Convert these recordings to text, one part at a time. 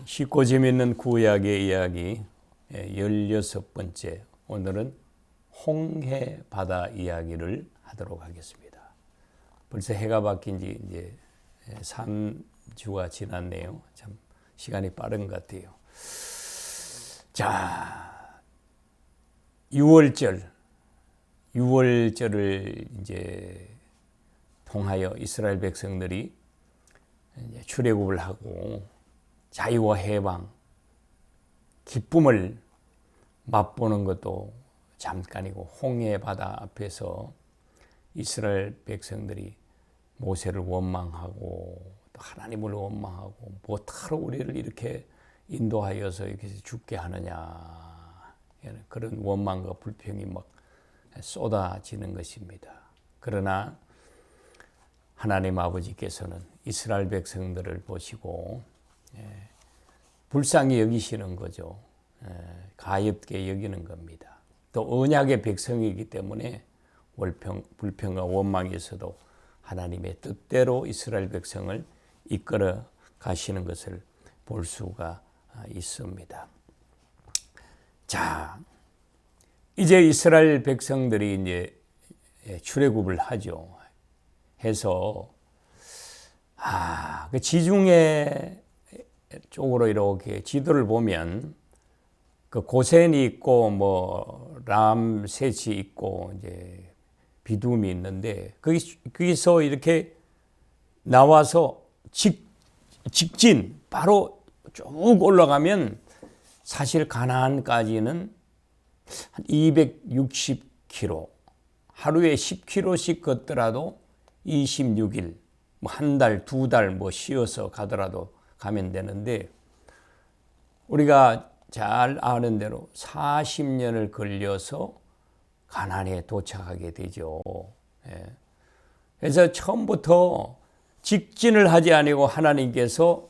쉽고 재미있는 구약의 이야기 16번째, 오늘은 홍해 바다 이야기를 하도록 하겠습니다. 벌써 해가 바뀐 지 이제 3주가 지났네요. 참 시간이 빠른 것 같아요. 자, 6월절을 이제 통하여 이스라엘 백성들이 이제 출애굽을 하고 자유와 해방, 기쁨을 맛보는 것도 잠깐이고, 홍해 바다 앞에서 이스라엘 백성들이 모세를 원망하고 또 하나님을 원망하고, 뭐하러 우리를 이렇게 인도하여서 이렇게 죽게 하느냐, 그런 원망과 불평이 막 쏟아지는 것입니다. 그러나 하나님 아버지께서는 이스라엘 백성들을 보시고 불쌍히 여기시는 거죠. 가엾게 여기는 겁니다. 또 언약의 백성이기 때문에 불평과 원망이 있어도 하나님의 뜻대로 이스라엘 백성을 이끌어 가시는 것을 볼 수가 있습니다. 자, 이제 이스라엘 백성들이 이제 출애굽을 하죠. 해서 그 지중해 쪽으로 이렇게 지도를 보면 그 고센이 있고 뭐 람셋이 있고 이제 비둠이 있는데, 거기서 이렇게 나와서 직진 바로 쭉 올라가면 사실 가나안까지는 한 260km, 하루에 10km씩 걷더라도 26일, 뭐 한 달, 두 달 뭐 쉬어서 가더라도 가면 되는데, 우리가 잘 아는 대로 40년을 걸려서 가나안에 도착하게 되죠. 그래서 처음부터 직진을 하지 아니고 하나님께서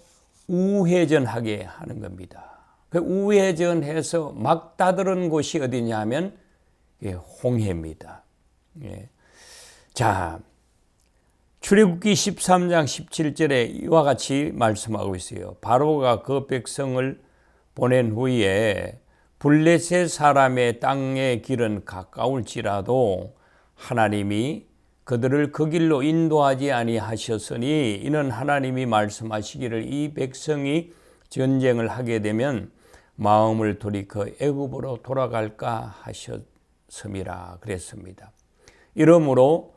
우회전하게 하는 겁니다. 그 우회전해서 막 다다른 곳이 어디냐 하면 홍해입니다. 자, 출애굽기 13장 17절에 이와 같이 말씀하고 있어요. 바로가 그 백성을 보낸 후에 블레셋 사람의 땅의 길은 가까울지라도 하나님이 그들을 그 길로 인도하지 아니하셨으니, 이는 하나님이 말씀하시기를 이 백성이 전쟁을 하게 되면 마음을 돌이켜 애굽으로 돌아갈까 하셨음이라 그랬습니다. 이러므로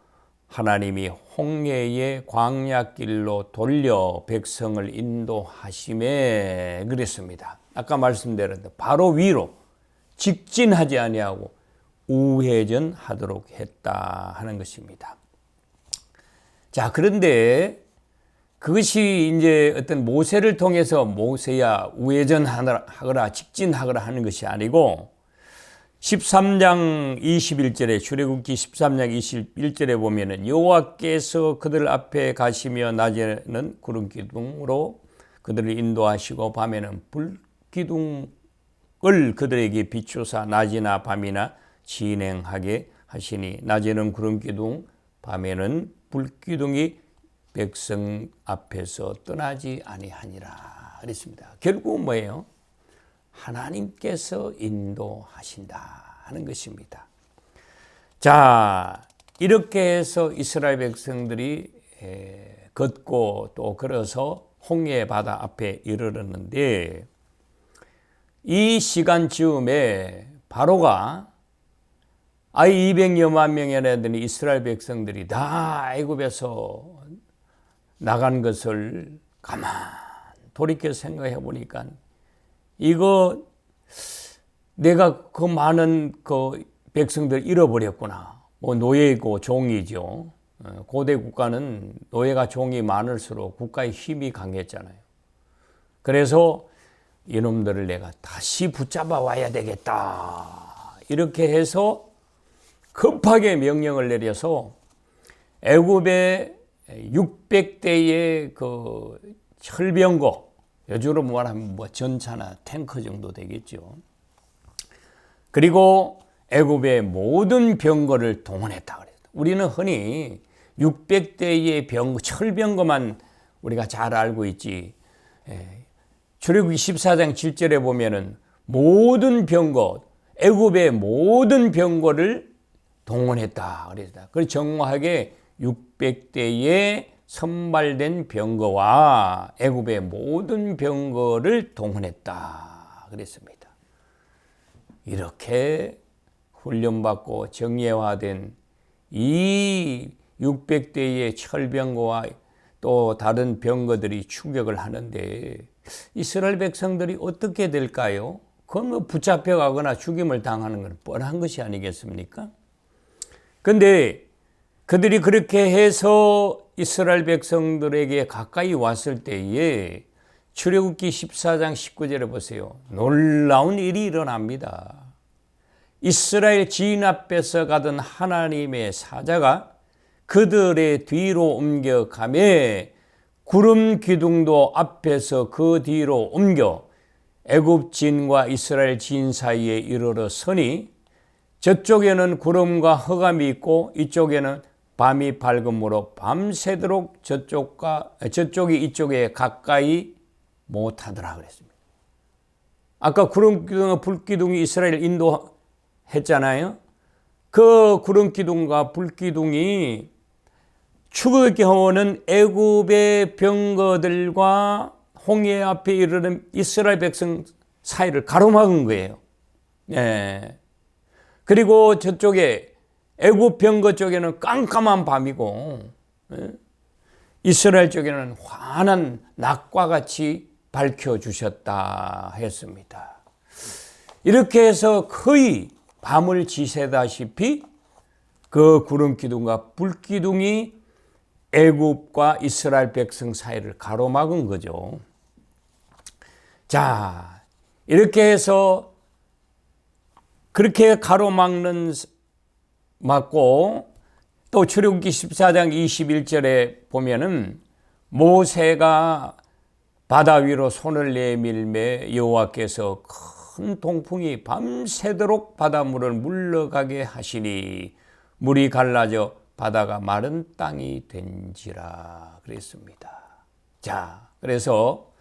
하나님이 홍해의 광야길로 돌려 백성을 인도하심에 그랬습니다. 아까 말씀드렸는데 바로 위로 직진하지 아니하고 우회전하도록 했다 하는 것입니다. 자, 그런데 그것이 이제 어떤 모세를 통해서 모세야 우회전하거라 직진하거라 하는 것이 아니고, 13장 21절에 출애굽기 13장 21절에 보면은 여호와께서 그들 앞에 가시며 낮에는 구름 기둥으로 그들을 인도하시고 밤에는 불기둥을 그들에게 비추사 낮이나 밤이나 진행하게 하시니, 낮에는 구름 기둥, 밤에는 불기둥이 백성 앞에서 떠나지 아니하니라 그랬습니다. 결국은 뭐예요? 하나님께서 인도하신다 하는 것입니다. 자, 이렇게 해서 이스라엘 백성들이 걷고 또 걸어서 홍해 바다 앞에 이르렀는데, 이 시간쯤에 바로가 200여만 명이나 되는 이스라엘 백성들이 다 애굽에서 나간 것을 가만 돌이켜 생각해 보니까, 이거 내가 그 많은 그 백성들 잃어버렸구나. 뭐 노예고 종이죠. 고대 국가는 노예가 종이 많을수록 국가의 힘이 강했잖아요. 그래서 이놈들을 내가 다시 붙잡아 와야 되겠다. 이렇게 해서 급하게 명령을 내려서 애굽의 600대의 그 철병거, 요즘으로 말하면 뭐 전차나 탱크 정도 되겠죠. 그리고 애굽의 모든 병거를 동원했다 그랬어요. 우리는 흔히 600대의 철병거만 우리가 잘 알고 있지, 출애굽기 14장 7절에 보면은 모든 병거, 애굽의 모든 병거를 동원했다 그랬다. 그래서 정확하게 600대의 선발된 병거와 애굽의 모든 병거를 동원했다 그랬습니다. 이렇게 훈련받고 정예화된 이 600대의 철병거와 또 다른 병거들이 추격을 하는데 이스라엘 백성들이 어떻게 될까요? 그건 뭐 붙잡혀가거나 죽임을 당하는 건 뻔한 것이 아니겠습니까? 그런데 그들이 그렇게 해서 이스라엘 백성들에게 가까이 왔을 때에 출애굽기 14장 19절에 보세요. 놀라운 일이 일어납니다. 이스라엘 지인 앞에서 가던 하나님의 사자가 그들의 뒤로 옮겨가매 구름 기둥도 앞에서 그 뒤로 옮겨 애굽 진과 이스라엘 진 사이에 이르러 서니 저쪽에는 구름과 흑암이 있고 이쪽에는 밤이 밝음으로 밤새도록 저쪽이 이쪽에 가까이 못하더라 그랬습니다. 아까 구름 기둥과 불 기둥이 이스라엘 인도했잖아요. 그 구름 기둥과 불 기둥이 추격해오는 애굽의 병거들과 홍해 앞에 이르는 이스라엘 백성 사이를 가로막은 거예요. 네. 그리고 저쪽에 애굽 병거 쪽에는 깜깜한 밤이고 이스라엘 쪽에는 환한 낮과 같이 밝혀주셨다 했습니다. 이렇게 해서 거의 밤을 지새다시피 그 구름 기둥과 불 기둥이 애굽과 이스라엘 백성 사이를 가로막은 거죠. 자, 이렇게 해서 그렇게 막고 또 출애굽기 14장 21절에 보면은 모세가 바다 위로 손을 내밀매 여호와께서 큰 동풍이 밤새도록 바닷물을 물러가게 하시니 물이 갈라져 바다가 마른 땅이 된지라 그랬습니다. 자, 그래서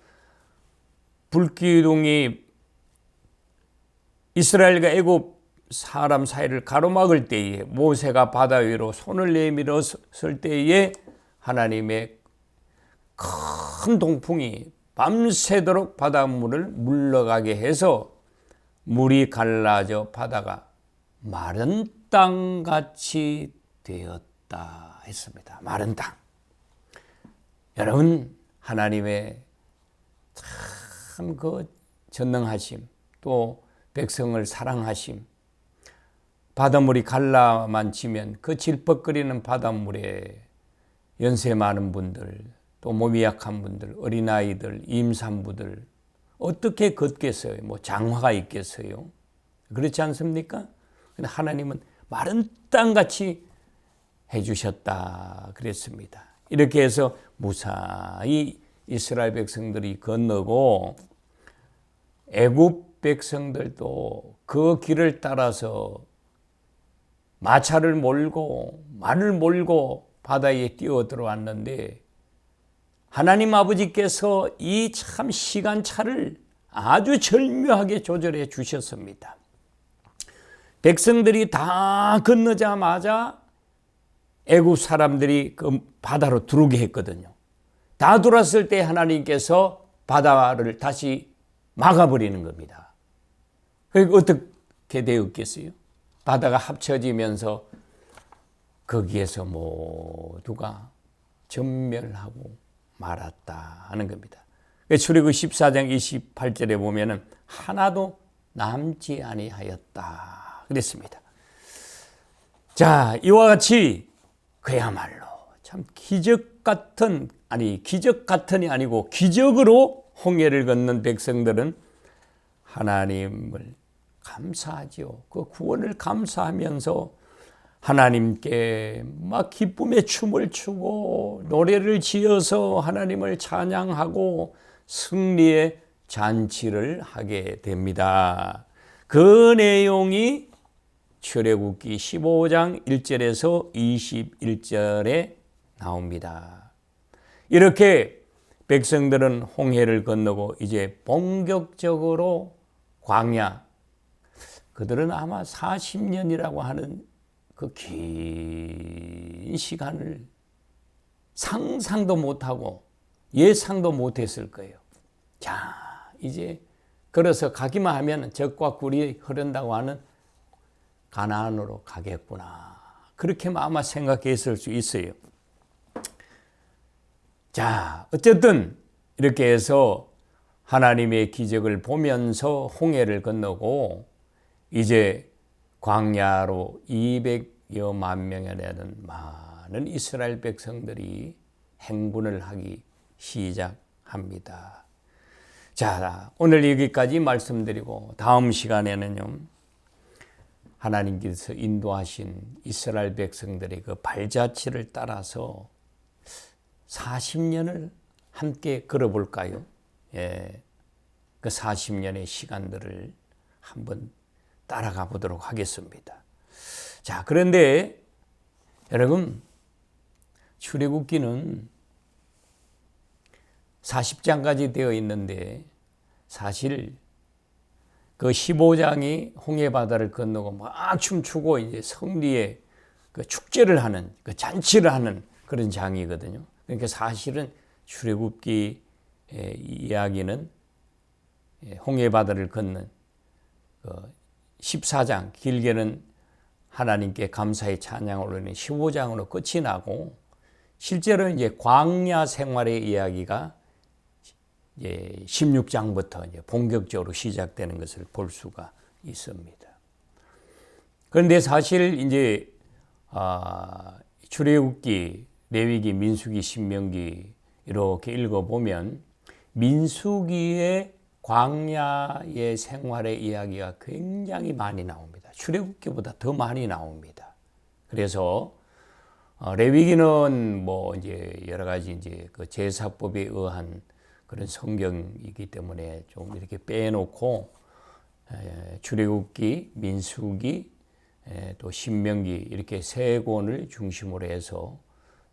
불기둥이 이스라엘과 애굽 사람 사이를 가로막을 때에 모세가 바다 위로 손을 내밀었을 때에 하나님의 큰 동풍이 밤새도록 바닷물을 물러가게 해서 물이 갈라져 바다가 마른 땅같이 되었다 했습니다. 마른 땅. 여러분, 하나님의 참 그 전능하심, 또 백성을 사랑하심, 바닷물이 갈라만 치면 그 질퍽거리는 바닷물에 연세 많은 분들, 또 몸이 약한 분들, 어린아이들, 임산부들 어떻게 걷겠어요? 뭐 장화가 있겠어요? 그렇지 않습니까? 근데 하나님은 마른 땅같이 해주셨다 그랬습니다. 이렇게 해서 무사히 이스라엘 백성들이 건너고 애굽 백성들도 그 길을 따라서 마차를 몰고 말을 몰고 바다에 뛰어 들어왔는데 하나님 아버지께서 이 참 시간차를 아주 절묘하게 조절해 주셨습니다. 백성들이 다 건너자마자 애굽 사람들이 그 바다로 들어오게 했거든요. 다 들어왔을 때 하나님께서 바다를 다시 막아버리는 겁니다. 그리고 어떻게 되었겠어요? 바다가 합쳐지면서 거기에서 모두가 전멸하고 말았다 하는 겁니다. 출애굽 14장 28절에 보면은 하나도 남지 아니하였다 그랬습니다. 자, 이와 같이 그야말로 참 기적 같은이 아니고 기적으로 홍해를 건넌 백성들은 하나님을 감사하죠. 그 구원을 감사하면서 하나님께 막 기쁨의 춤을 추고 노래를 지어서 하나님을 찬양하고 승리의 잔치를 하게 됩니다. 그 내용이 출애굽기 15장 1절에서 21절에 나옵니다. 이렇게 백성들은 홍해를 건너고 이제 본격적으로 광야, 그들은 아마 40년이라고 하는 그 긴 시간을 상상도 못하고 예상도 못했을 거예요. 자, 이제 걸어서 가기만 하면 젖과 꿀이 흐른다고 하는 가나안으로 가겠구나. 그렇게만 아마 생각했을 수 있어요. 자, 어쨌든 이렇게 해서 하나님의 기적을 보면서 홍해를 건너고 이제 광야로 200여만 명에 되는 많은 이스라엘 백성들이 행군을 하기 시작합니다. 자, 오늘 여기까지 말씀드리고 다음 시간에는요, 하나님께서 인도하신 이스라엘 백성들의 그 발자취를 따라서 40년을 함께 걸어볼까요? 예, 그 40년의 시간들을 한번 따라가 보도록 하겠습니다. 자, 그런데 여러분, 출애굽기는 40장까지 되어 있는데 사실 그 15장이 홍해바다를 건너고 막 춤추고 이제 성리에 그 축제를 하는, 그 잔치를 하는 그런 장이거든요. 그러니까 사실은 출애굽기 이야기는 홍해바다를 건넌 14장, 길게는 하나님께 감사의 찬양을 올리는 15장으로 끝이 나고, 실제로 이제 광야 생활의 이야기가 이제 16장부터 이제 본격적으로 시작되는 것을 볼 수가 있습니다. 그런데 사실 이제 출애굽기, 레위기, 민수기, 신명기 이렇게 읽어보면 민수기의 광야의 생활의 이야기가 굉장히 많이 나옵니다. 출애굽기보다 더 많이 나옵니다. 그래서 레위기는 뭐 이제 여러 가지 이제 그 제사법에 의한 그런 성경이기 때문에 좀 이렇게 빼놓고 출애굽기, 민수기, 또 신명기 이렇게 세 권을 중심으로 해서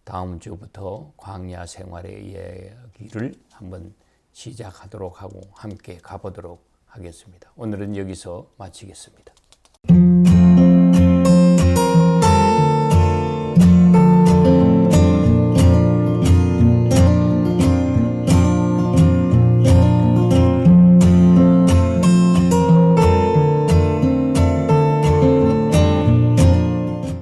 다음 주부터 광야 생활의 이야기를 한번 시작하도록 하고 함께 가보도록 하겠습니다. 오늘은 여기서 마치겠습니다.